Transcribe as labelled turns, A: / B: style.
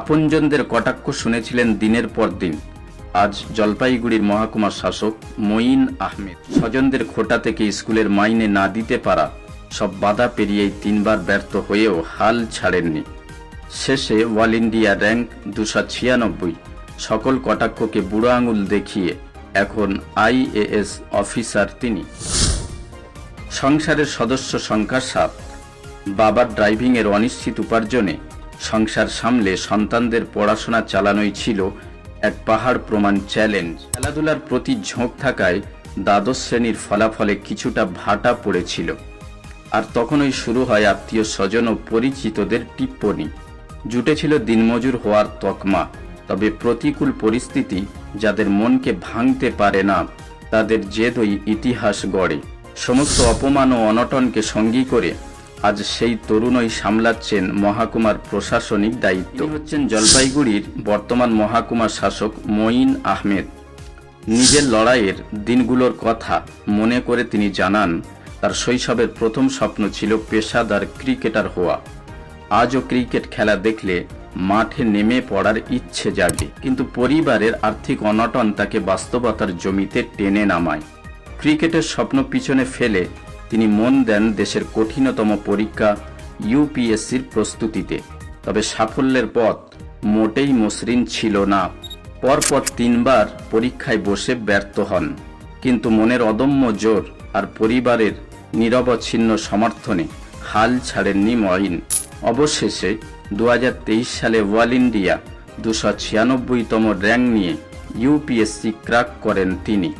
A: আপনজনদের কটাক্ষ শুনেছিলেন দিনের পর দিন। আজ জলপাইগুড়ির মহকুমা শাসক মঈন আহমেদ স্বজনদের খোটা থেকে স্কুলের মাইনে না দিতে পারা সব বাধা পেরিয়েই 3 বার ব্যর্থ হয়েও হাল ছাড়েননি। শেষে অল ইন্ডিয়া র্যাঙ্ক 296, সকল কটাক্ষকে বুড়ো আঙুল দেখিয়ে এখন IAS অফিসার তিনি। সংসারের সদস্য সংখ্যা 7। বাবার ড্রাইভিংয়ের অনিশ্চিত উপার্জনে সংসার সামলে সন্তানদের পড়াশোনা চালানোই ছিল এক পাহাড় প্রমাণ চ্যালেঞ্জ। খেলাধুলার প্রতি ঝোঁক থাকায় দ্বাদশ শ্রেণীর ফলাফলে কিছুটা ভাটা পড়েছিল। আর তখনই শুরু হয় আত্মীয় স্বজন ও পরিচিতদের টিপ্পনি। জুটেছিল দিনমজুর হওয়ার তকমা। তবে প্রতিকূল পরিস্থিতি যাদের মনকে ভাঙতে পারে না, তাদের জেদই ইতিহাস গড়ে। সমস্ত অপমান ও অনটনকে সঙ্গী করে আজ সেই তরুণই সামলাচ্ছেন মহকুমার প্রশাসনিক দায়িত্ব। তিনি হচ্ছেন জলপাইগুড়ির বর্তমান মহকুমা শাসক মঈন আহমেদ। নিজের লড়াইয়ের দিনগুলোর কথা মনে করে তিনি জানান, তার শৈশবের প্রথম স্বপ্ন ছিল পেশাদার ক্রিকেটার হওয়া। আজও ক্রিকেট খেলা দেখলে মাঠে নেমে পড়ার ইচ্ছে জাগে, কিন্তু পরিবারের আর্থিক অনটন তাকে বাস্তবতার জমিতে টেনে নামায়। ক্রিকেটের স্বপ্ন পিছনে ফেলে তিনি মন দেন দেশের কঠিনতম পরীক্ষা UPSCর প্রস্তুতিতে। তবে সাফল্যের পথ মোটেই মসৃণ ছিল না। পরপর 3 বার পরীক্ষায় বসে ব্যর্থ হন, কিন্তু মনের অদম্য জোর আর পরিবারের নিরবচ্ছিন্ন সমর্থনে হাল ছাড়েননি মঈন। অবশেষে 2023 সালে অল ইন্ডিয়া 296তম র্যাঙ্ক নিয়ে UPSC ক্র্যাক করেন তিনি।